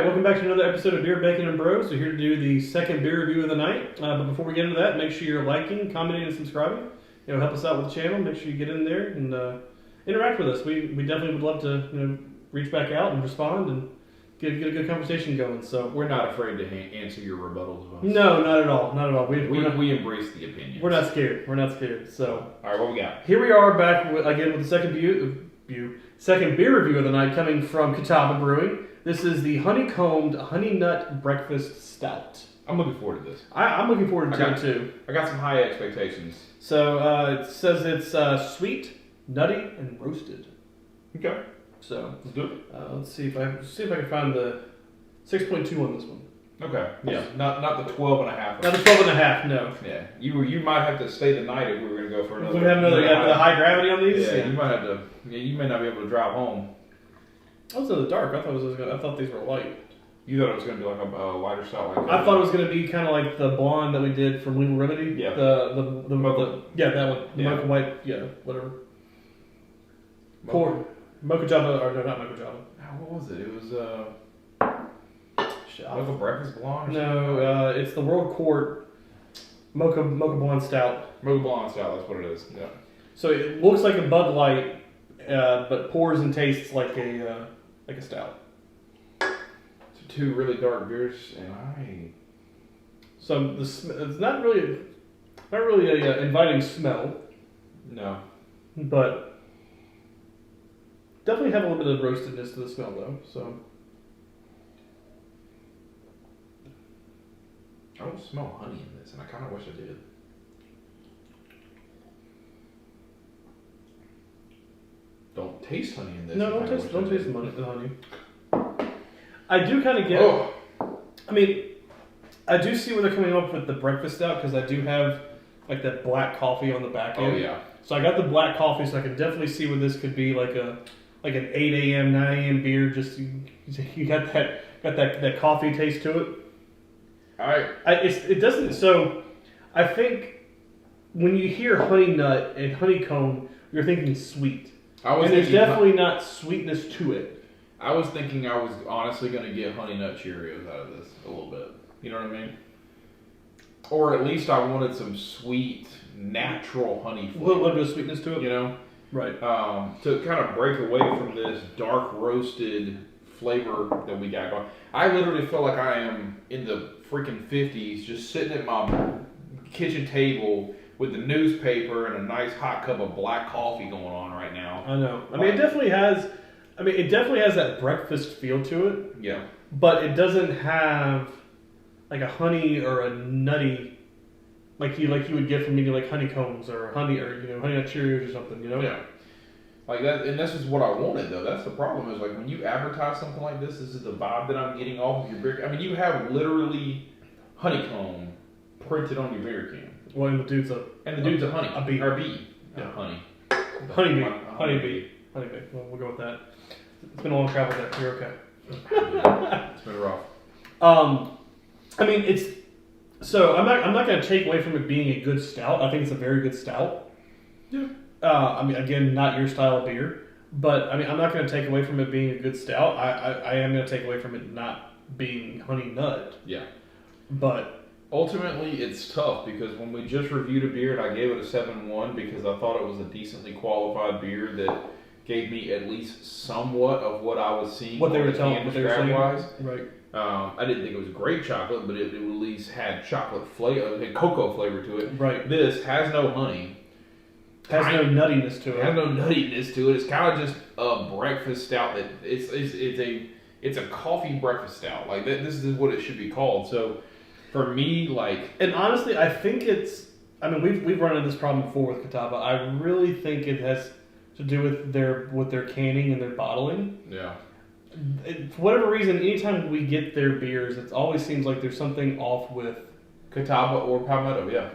right, welcome back to another episode of Beer, Bacon, and Bros. We're here to do the second beer review of the night. But before we get into that, make sure you're liking, commenting, and subscribing. Help us out with the channel. Make sure you get in there and interact with us. We definitely would love to reach back out and respond and get a good conversation going. So we're not afraid to answer your rebuttals. No, not at all. Not at all. We embrace the opinions. We're not scared. We're not scared. So all right, what we got? Here we are back again with the second beer review of the night, coming from Catawba Brewing. This is the honeycombed honey nut breakfast stout. I'm looking forward to this. I'm looking forward to it too. I got some high expectations. So it says it's sweet, nutty, and roasted. Okay. So let's do it. Let's see if I can find the 6.2 on this one. Okay. Yeah. Not the 12 and a half. Not the 12 and a half. No. Yeah. You might have to stay the night if we were going to go for another. We have another the high gravity on these. Yeah. You might have to. Yeah. You may not be able to drive home. I was in the dark. I thought these were light. You thought it was going to be like a lighter stout, like I thought it was going to be kind of like the blonde that we did from Legal Remedy. Yeah. The mocha. Yeah, that one. The mocha white. Yeah, whatever. Mocha Java, or no, not Mocha Java. What was it? It was Mocha Breakfast Blonde. No, it's the World Court Mocha Blonde Stout. Mocha Blonde Stout. That's what it is. Yeah. So it looks like a Bud Light, but pours and tastes like a stout. So two really dark beers, and So it's not really a inviting smell. No. But definitely have a little bit of roastedness to the smell though. So I don't smell honey in this, and I kind of wish I did. Don't taste honey in this. No, don't taste the honey. I do kind of get. Oh. I mean, I do see where they're coming up with the breakfast stout because I do have like that black coffee on the back end. Oh yeah. So I got the black coffee, so I can definitely see where this could be like an 8 a.m., 9 a.m. beer. Just you got that coffee taste to it. It doesn't. So I think when you hear honey nut and honeycomb, you're thinking sweet. And there's definitely not sweetness to it. I was thinking I was honestly going to get Honey Nut Cheerios out of this a little bit. You know what I mean? Or at least I wanted some sweet, natural honey flavor. A little bit of sweetness to it. You know? Right. To kind of break away from this dark roasted flavor that we got going. I literally feel like I am in the freaking 50s just sitting at my kitchen table with the newspaper and a nice hot cup of black coffee going on right now. I know. I mean, it definitely has that breakfast feel to it. Yeah. But it doesn't have like a honey or a nutty like you would get from maybe like honeycombs or honey or honey nut Cheerios or something, Yeah. Like that, and this is what I wanted though. That's the problem is like when you advertise something like this is the vibe that I'm getting off of your beer. I mean, you have literally honeycomb printed on your beer can. Well, and the dude's a honey. A bee. Or bee. Yeah. Honey. Honeybee. Well, we'll go with that. It's been a long travel day. You're okay. It's been rough. I mean, so I'm not going to take away from it being a good stout. I think it's a very good stout. Yeah. I mean, again, not your style of beer, but I mean, I'm not going to take away from it being a good stout. I am going to take away from it not being honey nut. Yeah. But ultimately, it's tough because when we just reviewed a beer and I gave it a 7.1 because I thought it was a decently qualified beer that gave me at least somewhat of what I was seeing. What they were telling me, wise. Right. I didn't think it was great chocolate, but it at least had chocolate flavor, had cocoa flavor to it. Right. This has no honey. Has no nuttiness to it. Has no nuttiness to it. It's kind of just a breakfast stout that it's a coffee breakfast stout. Like this is what it should be called. So for me, like, and honestly, I think I mean, we've run into this problem before with Catawba. I really think it has to do with their canning and their bottling. Yeah. For whatever reason, anytime we get their beers, it always seems like there's something off with Catawba or Palmetto. Yeah.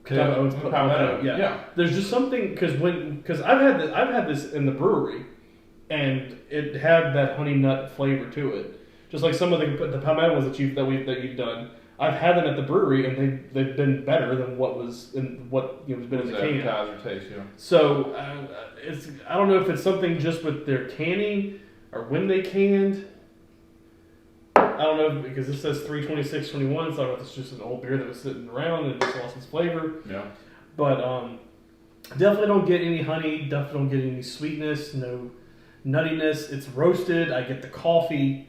Catawba owns Palmetto. Yeah. There's just something because I've had this in the brewery, and it had that honey nut flavor to it. Just like some of the Palmetto ones that you've done. I've had them at the brewery, and they've been better than what was has been in the can. Appetizer taste, yeah. So I don't know if it's something just with their canning or when they canned, I don't know because this says 326.21, so I don't know if it's just an old beer that was sitting around and it just lost its flavor. Yeah. But definitely don't get any honey. Definitely don't get any sweetness. No nuttiness. It's roasted. I get the coffee.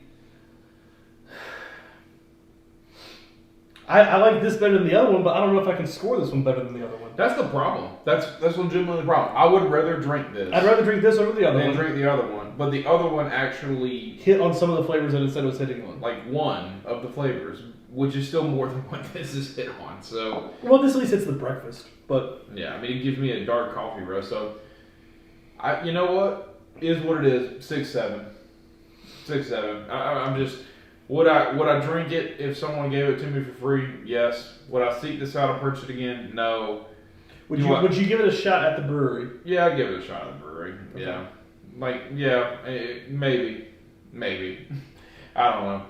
I like this better than the other one, but I don't know if I can score this one better than the other one. That's the problem. That's legitimately the problem. I would rather drink this. I'd rather drink this over the other one. Than drink the other one. But the other one actually hit on some of the flavors that it said it was hitting on. Like one of the flavors, which is still more than what this is hit on. So well, this at least hits the breakfast. But yeah, I mean, it gives me a dark coffee roast. So you know what? It is what it is. 6.7. 6.7. I'm just. Would I drink it if someone gave it to me for free? Yes. Would I seek this out and purchase it again? No. Would you give it a shot at the brewery? Yeah, I'd give it a shot at the brewery. Okay. Yeah. Maybe. I don't know.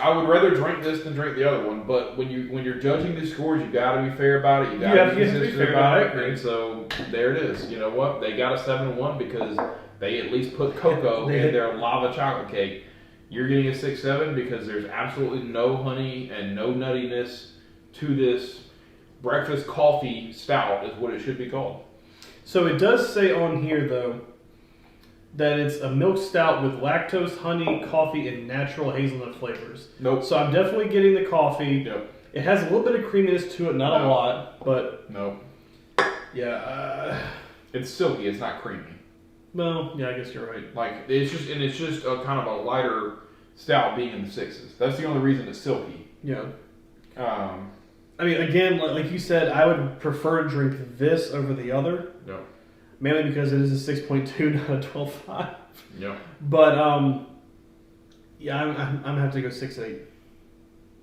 I would rather drink this than drink the other one. But when you're judging these scores, you got to be fair about it. You got to be consistent about it. And so there it is. You know what? They got a 7-1 because they at least put cocoa in their lava chocolate cake. You're getting a 6.7 because there's absolutely no honey and no nuttiness to this breakfast coffee stout is what it should be called. So it does say on here, though, that it's a milk stout with lactose, honey, coffee, and natural hazelnut flavors. Nope. So I'm definitely getting the coffee. Yep. It has a little bit of creaminess to it, not a lot, but... Nope. Yeah. It's silky, it's not creamy. Well, yeah, I guess you're right. Like, it's just a kind of a lighter stout being in the 6s. That's the only reason it's silky. Yeah. I mean, again, like you said, I would prefer to drink this over the other. Yeah. Mainly because it is a 6.2, not a 12.5. Yeah. But, yeah, I'm going to have to go 6.8.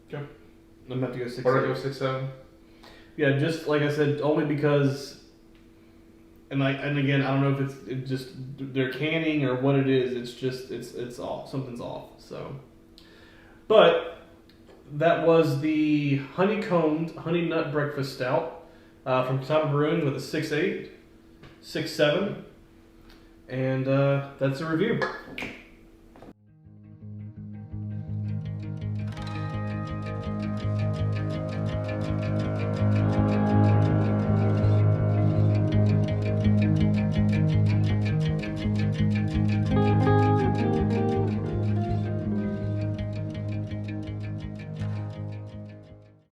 Okay. I'm going to have to go 6.8. What do I go 6.7? Yeah, just like I said, only because... And again, I don't know if it's just they're canning or what it is. It's just it's off. Something's off. So, but that was the honeycombed honey nut breakfast stout from Catawba Brewing with a 6.8, 6.7, and that's a review.